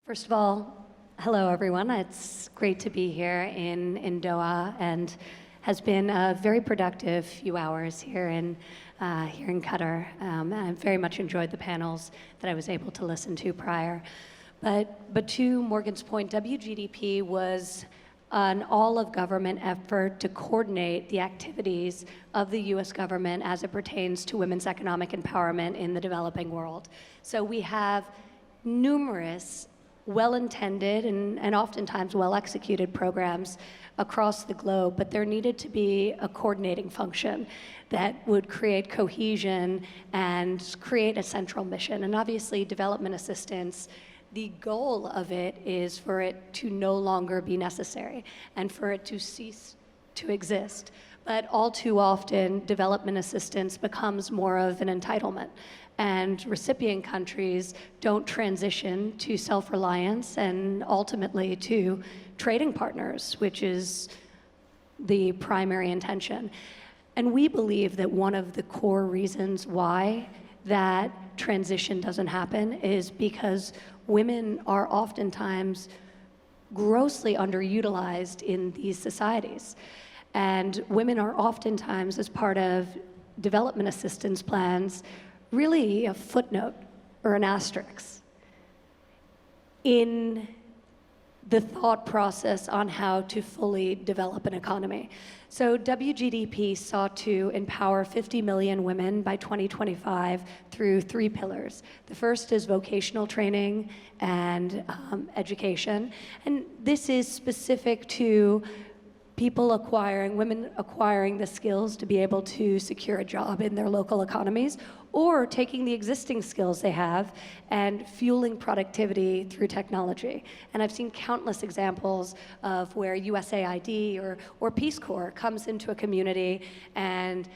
First of all, hello everyone. It's great to be here in Doha, and has been a very productive few hours here in Qatar. I very much enjoyed the panels that I was able to listen to prior. But to Morgan's point, WGDP was an all-of-government effort to coordinate the activities of the U.S. government as it pertains to women's economic empowerment in the developing world. So we have numerous well-intended and oftentimes well-executed programs across the globe, but there needed to be a coordinating function that would create cohesion and create a central mission. And obviously, development assistance, the goal of it is for it to no longer be necessary and for it to cease to exist. But all too often, development assistance becomes more of an entitlement, and recipient countries don't transition to self-reliance and ultimately to trading partners, which is the primary intention. And we believe that one of the core reasons why that transition doesn't happen is because women are oftentimes grossly underutilized in these societies. And women are oftentimes, as part of development assistance plans, really a footnote or an asterisk in the thought process on how to fully develop an economy. So WGDP sought to empower 50 million women by 2025 through 3 pillars. The first is vocational training and education. And this is specific to women acquiring the skills to be able to secure a job in their local economies, or taking the existing skills they have and fueling productivity through technology. And I've seen countless examples of where USAID or Peace Corps comes into a community and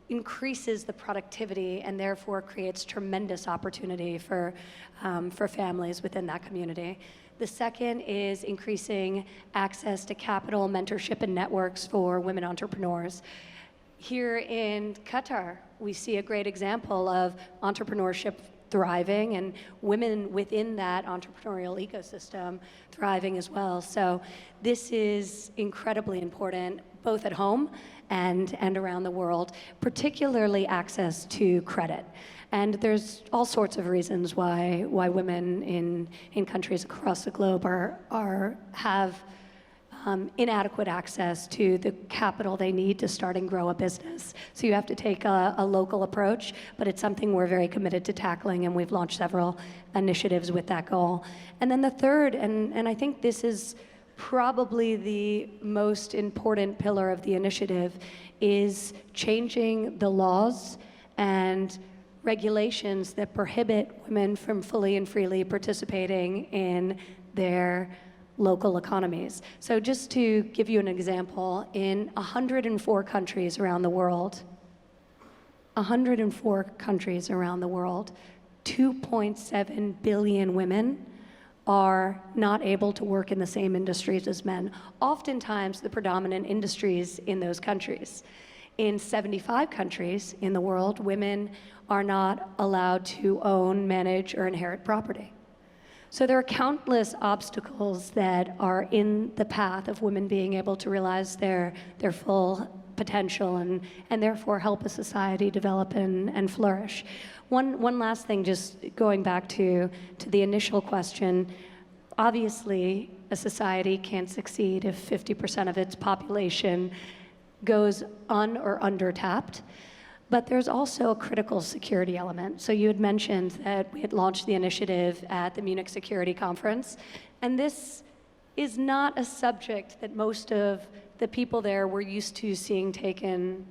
increases the productivity and therefore creates tremendous opportunity for families within that community. The second is increasing access to capital, mentorship, and networks for women entrepreneurs. Here in Qatar, we see a great example of entrepreneurship thriving and women within that entrepreneurial ecosystem thriving as well. So this is incredibly important, both at home and around the world, particularly access to credit. And there's all sorts of reasons why women in countries across the globe have inadequate access to the capital they need to start and grow a business. So you have to take a local approach, but it's something we're very committed to tackling, and we've launched several initiatives with that goal. And then the third, and I think this is probably the most important pillar of the initiative, is changing the laws and regulations that prohibit women from fully and freely participating in their local economies. So just to give you an example, in 104 countries around the world, 2.7 billion women are not able to work in the same industries as men, oftentimes the predominant industries in those countries. In 75 countries in the world, women are not allowed to own, manage, or inherit property. So there are countless obstacles that are in the path of women being able to realize their full potential and therefore help a society develop and flourish. One last thing, just going back to the initial question, obviously a society can't succeed if 50% of its population goes or under-tapped. But there's also a critical security element. So you had mentioned that we had launched the initiative at the Munich Security Conference, and this is not a subject that most of the people there were used to seeing taken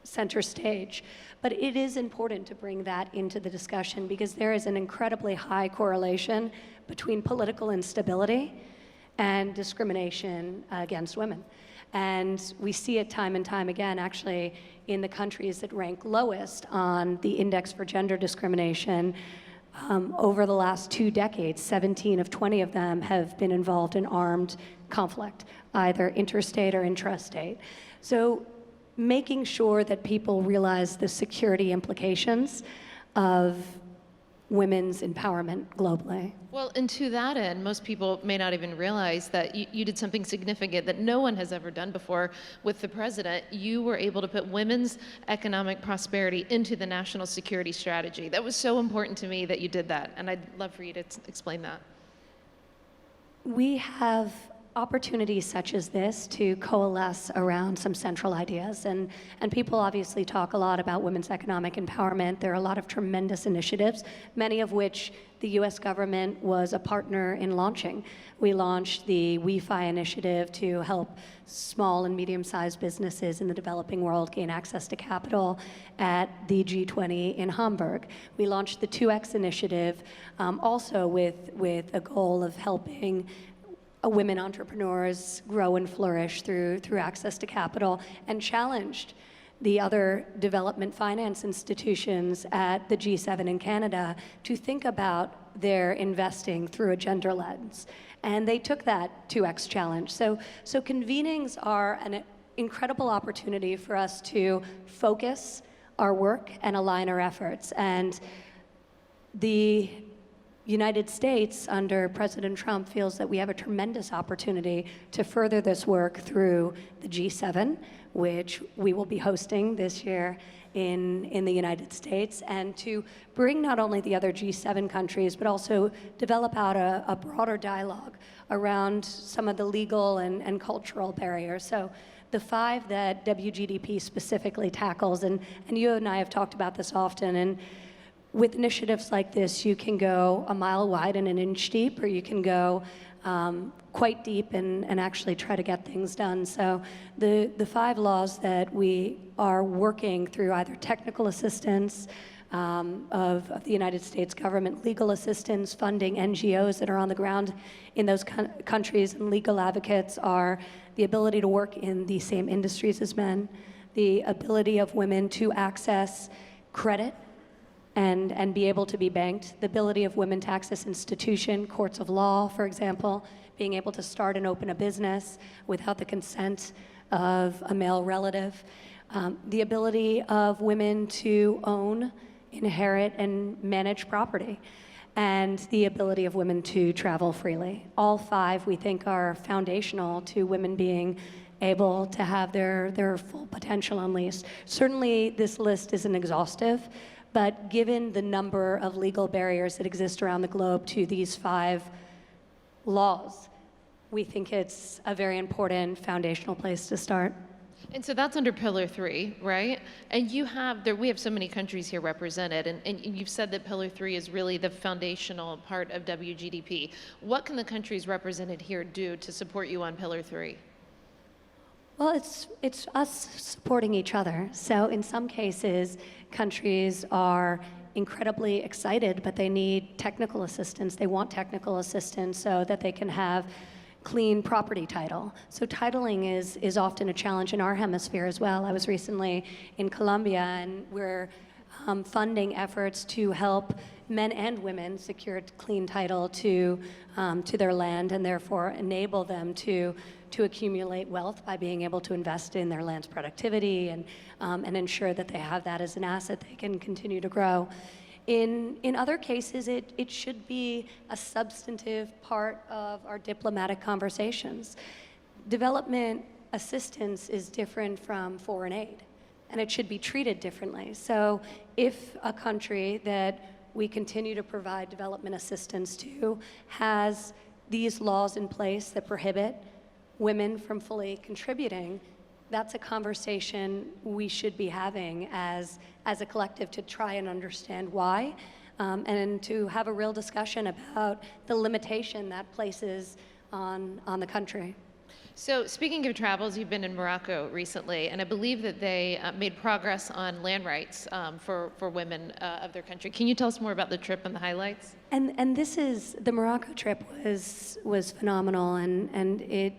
center stage. But it is important to bring that into the discussion because there is an incredibly high correlation between political instability and discrimination against women. And we see it time and time again, actually, in the countries that rank lowest on the index for gender discrimination. Over the last 2 decades, 17 of 20 of them have been involved in armed conflict, either interstate or intrastate. So making sure that people realize the security implications of women's empowerment globally. Well, and to that end, most people may not even realize that you did something significant that no one has ever done before with the president. You were able to put women's economic prosperity into the national security strategy. That was so important to me that you did that, and I'd love for you to explain that. We have opportunities such as this to coalesce around some central ideas. And people obviously talk a lot about women's economic empowerment. There are a lot of tremendous initiatives, many of which the US government was a partner in launching. We launched the WeFi initiative to help small and medium-sized businesses in the developing world gain access to capital at the G20 in Hamburg. We launched the 2X initiative also with a goal of helping women entrepreneurs grow and flourish through access to capital, and challenged the other development finance institutions at the G7 in Canada to think about their investing through a gender lens. And they took that 2X challenge. So convenings are an incredible opportunity for us to focus our work and align our efforts. And the United States, under President Trump, feels that we have a tremendous opportunity to further this work through the G7, which we will be hosting this year in the United States, and to bring not only the other G7 countries, but also develop out a broader dialogue around some of the legal and cultural barriers. So the 5 that WGDP specifically tackles, and you and I have talked about this often, and with initiatives like this, you can go a mile wide and an inch deep, or you can go quite deep and actually try to get things done. So the 5 laws that we are working through, either technical assistance of the United States government, legal assistance, funding NGOs that are on the ground in those countries, and legal advocates, are the ability to work in the same industries as men, the ability of women to access credit and be able to be banked, the ability of women to access institution, courts of law, for example, being able to start and open a business without the consent of a male relative, the ability of women to own, inherit, and manage property, and the ability of women to travel freely. All 5, we think, are foundational to women being able to have their full potential unleashed. Certainly, this list isn't exhaustive, but given the number of legal barriers that exist around the globe to these 5 laws, we think it's a very important foundational place to start. And so that's under Pillar 3, right? And we have so many countries here represented, and you've said that Pillar 3 is really the foundational part of WGDP. What can the countries represented here do to support you on Pillar 3? Well, it's us supporting each other. So in some cases, countries are incredibly excited, but they need technical assistance. They want technical assistance so that they can have clean property title. So titling is often a challenge in our hemisphere as well. I was recently in Colombia, and we're funding efforts to help men and women secure clean title to their land, and therefore enable them to accumulate wealth by being able to invest in their land's productivity and ensure that they have that as an asset they can continue to grow. In other cases, it should be a substantive part of our diplomatic conversations. Development assistance is different from foreign aid, and it should be treated differently. So if a country that we continue to provide development assistance to has these laws in place that prohibit women from fully contributing, that's a conversation we should be having as a collective to try and understand why, and to have a real discussion about the limitation that places on the country. So speaking of travels, you've been in Morocco recently, and I believe that they made progress on land rights for women of their country. Can you tell us more about the trip and the highlights? And the Morocco trip was phenomenal, and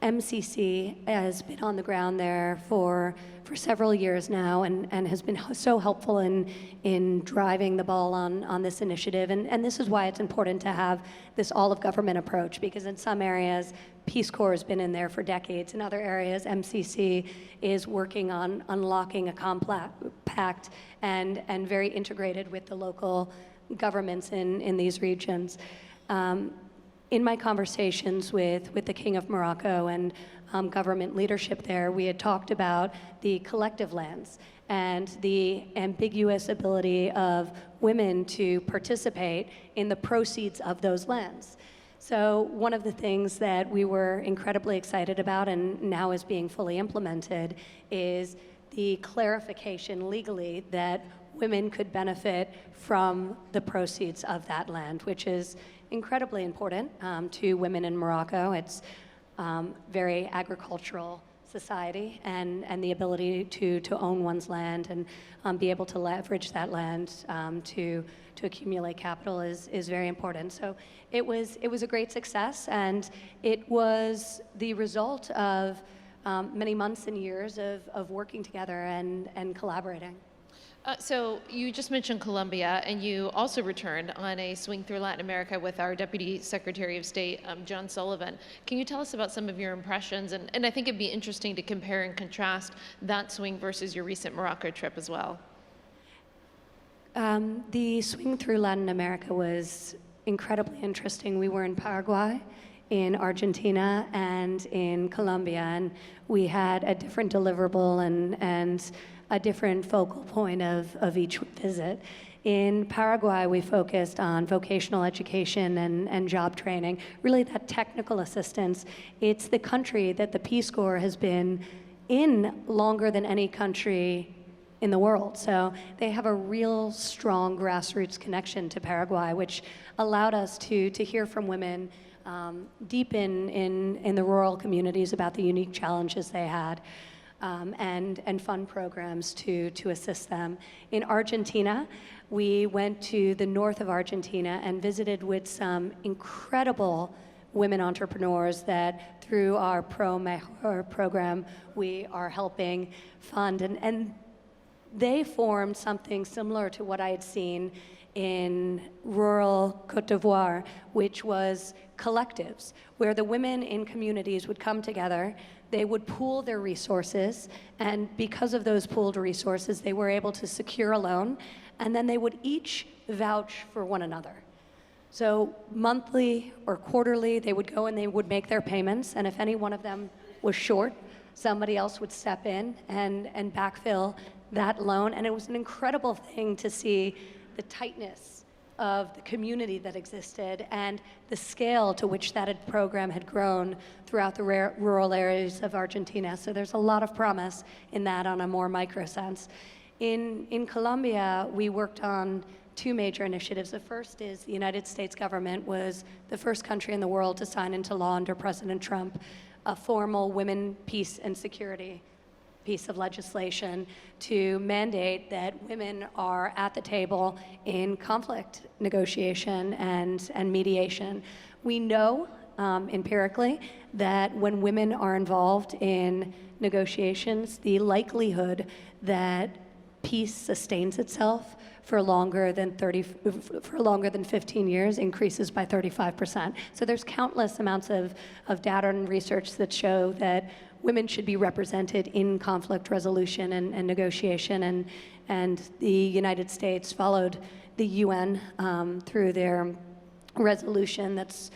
MCC has been on the ground there for several years now, and has been so helpful in driving the ball on this initiative. And this is why it's important to have this all-of-government approach, because in some areas, Peace Corps has been in there for decades. In other areas, MCC is working on unlocking a compact and very integrated with the local governments in these regions. In my conversations with the King of Morocco and government leadership there, we had talked about the collective lands and the ambiguous ability of women to participate in the proceeds of those lands. So one of the things that we were incredibly excited about and now is being fully implemented is the clarification legally that women could benefit from the proceeds of that land, which is incredibly important to women in Morocco. It's very agricultural society, and the ability to own one's land and be able to leverage that land to accumulate capital is very important. So it was a great success, and it was the result of many months and years of working together and collaborating. So you just mentioned Colombia, and you also returned on a swing through Latin America with our Deputy Secretary of State, John Sullivan. Can you tell us about some of your impressions? And I think it'd be interesting to compare and contrast that swing versus your recent Morocco trip as well. The swing through Latin America was incredibly interesting. We were in Paraguay, in Argentina, and in Colombia, and we had a different deliverable and a different focal point of each visit. In Paraguay, we focused on vocational education and job training, really that technical assistance. It's the country that the Peace Corps has been in longer than any country in the world. So they have a real strong grassroots connection to Paraguay, which allowed us to hear from women deep in the rural communities about the unique challenges they had. And fund programs to assist them. In Argentina, we went to the north of Argentina and visited with some incredible women entrepreneurs that through our Pro Mejor program, we are helping fund. And they formed something similar to what I had seen in rural Cote d'Ivoire, which was collectives, where the women in communities would come together. They would pool their resources, and because of those pooled resources, they were able to secure a loan, and then they would each vouch for one another. So monthly or quarterly, they would go and they would make their payments, and if any one of them was short, somebody else would step in and backfill that loan, and it was an incredible thing to see the tightness of the community that existed and the scale to which that program had grown throughout the rural areas of Argentina. So there's a lot of promise in that on a more micro sense. In Colombia, we worked on two major initiatives. The first is the United States government was the first country in the world to sign into law under President Trump a formal women, peace, and security piece of legislation to mandate that women are at the table in conflict negotiation and mediation. We know empirically that when women are involved in negotiations, the likelihood that peace sustains itself for longer than 15 years increases by 35%. So there's countless amounts of data and research that show that women should be represented in conflict resolution and negotiation, and the United States followed the UN through their resolution that's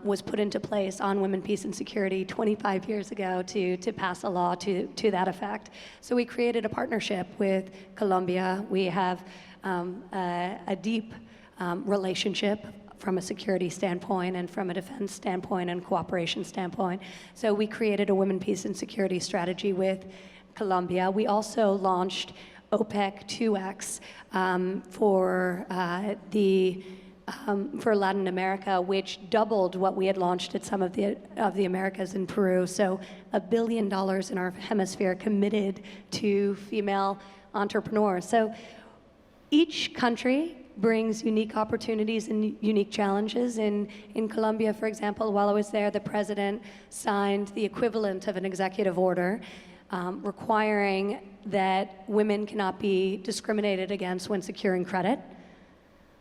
was put into place on women, peace, and security 25 years ago to pass a law to that effect. So we created a partnership with Colombia. We have a deep relationship from a security standpoint and from a defense standpoint and cooperation standpoint. So we created a women, peace, and security strategy with Colombia. We also launched OPEC 2X for Latin America, which doubled what we had launched at some of the Americas in Peru. So $1 billion in our hemisphere committed to female entrepreneurs. So each country brings unique opportunities and unique challenges. In Colombia, for example, while I was there, the president signed the equivalent of an executive order requiring that women cannot be discriminated against when securing credit.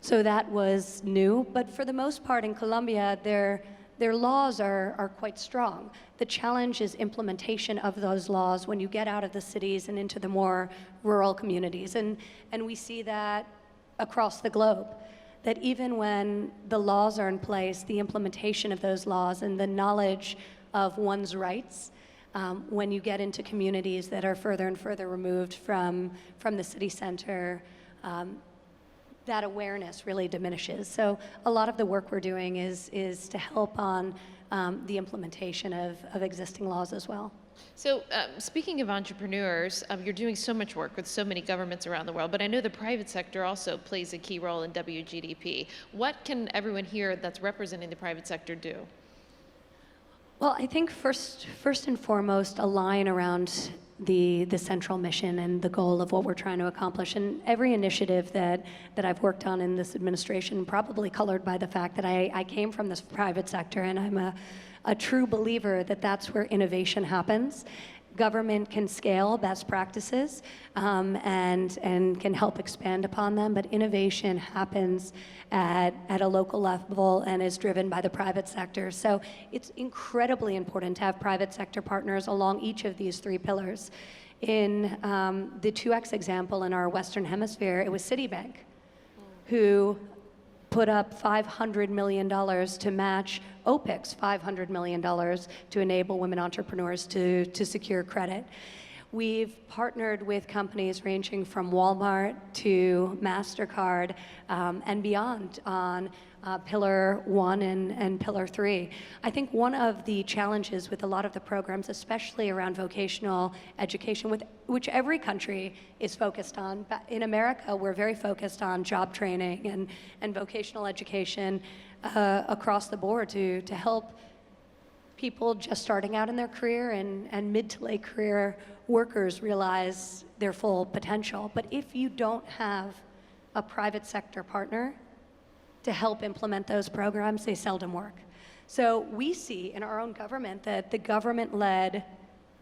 So that was new, but for the most part in Colombia, their laws are quite strong. The challenge is implementation of those laws when you get out of the cities and into the more rural communities. And we see that across the globe, that even when the laws are in place, the implementation of those laws and the knowledge of one's rights, when you get into communities that are further and further removed from the city center, that awareness really diminishes. So a lot of the work we're doing is to help on the implementation of existing laws as well. So speaking of entrepreneurs, you're doing so much work with so many governments around the world, but I know the private sector also plays a key role in WGDP. What can everyone here that's representing the private sector do? Well, I think first and foremost, align around the central mission and the goal of what we're trying to accomplish. And every initiative that I've worked on in this administration, probably colored by the fact that I came from this private sector, and I'm a true believer that that's where innovation happens. Government can scale best practices and can help expand upon them, but innovation happens at a local level and is driven by the private sector. So it's incredibly important to have private sector partners along each of these three pillars. In the 2X example in our Western Hemisphere, it was Citibank who put up $500 million to match OPIC's $500 million to enable women entrepreneurs to secure credit. We've partnered with companies ranging from Walmart to MasterCard and beyond on Pillar 1 and Pillar 3. I think one of the challenges with a lot of the programs, especially around vocational education, which every country is focused on. But in America, we're very focused on job training and vocational education across the board to help people just starting out in their career and mid to late career workers realize their full potential. But if you don't have a private sector partner to help implement those programs, they seldom work. So we see in our own government that the government-led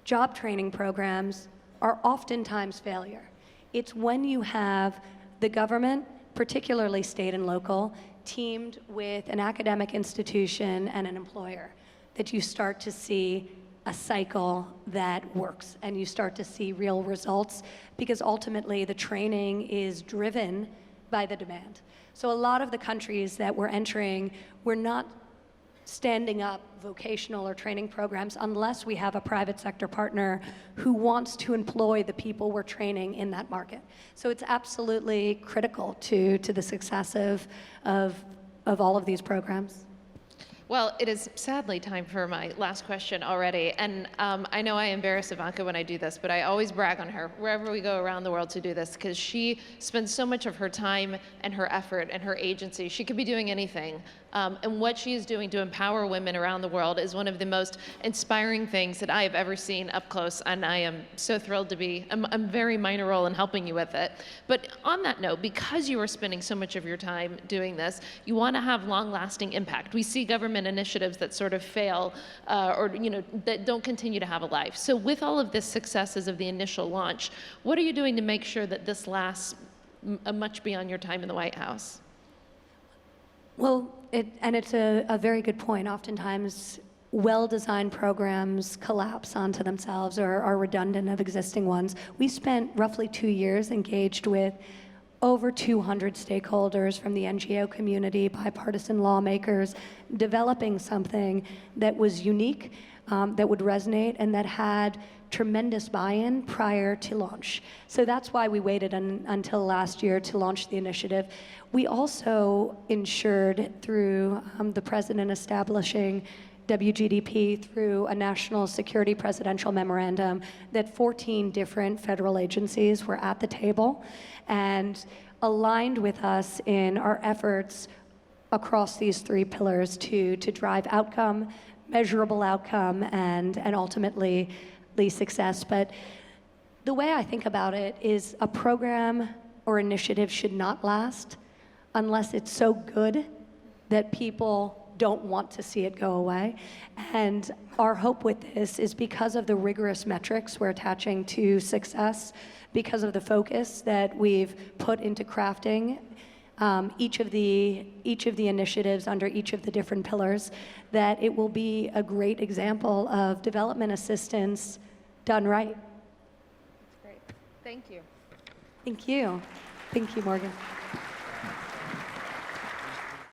job training programs are oftentimes failure. It's when you have the government, particularly state and local, teamed with an academic institution and an employer, that you start to see a cycle that works and you start to see real results, because ultimately the training is driven by the demand. So a lot of the countries that we're entering, we're not standing up vocational or training programs unless we have a private sector partner who wants to employ the people we're training in that market. So it's absolutely critical to the success of all of these programs. Well, it is sadly time for my last question already. And I know I embarrass Ivanka when I do this, but I always brag on her wherever we go around the world to do this, because she spends so much of her time and her effort and her agency. She could be doing anything. And what she is doing to empower women around the world is one of the most inspiring things that I have ever seen up close. And I am so thrilled to be, I'm very minor role in helping you with it. But on that note, because you are spending so much of your time doing this, you want to have long-lasting impact. We see government initiatives that sort of fail or that don't continue to have a life. So with all of this successes of the initial launch, what are you doing to make sure that this lasts much beyond your time in the White House? Well, it's a very good point. Oftentimes, well-designed programs collapse onto themselves or are redundant of existing ones. We spent roughly 2 years engaged with over 200 stakeholders from the NGO community, bipartisan lawmakers, developing something that was unique, that would resonate, and that had tremendous buy-in prior to launch. So that's why we waited until last year to launch the initiative. We also ensured through the president establishing WGDP through a national security presidential memorandum that 14 different federal agencies were at the table and aligned with us in our efforts across these three pillars to drive outcome, measurable outcome, and ultimately success. But the way I think about it is a program or initiative should not last unless it's so good that people don't want to see it go away. And our hope with this is because of the rigorous metrics we're attaching to success, because of the focus that we've put into crafting each of the initiatives under each of the different pillars, that it will be a great example of development assistance done right. That's great. Thank you. Thank you. Thank you, Morgan.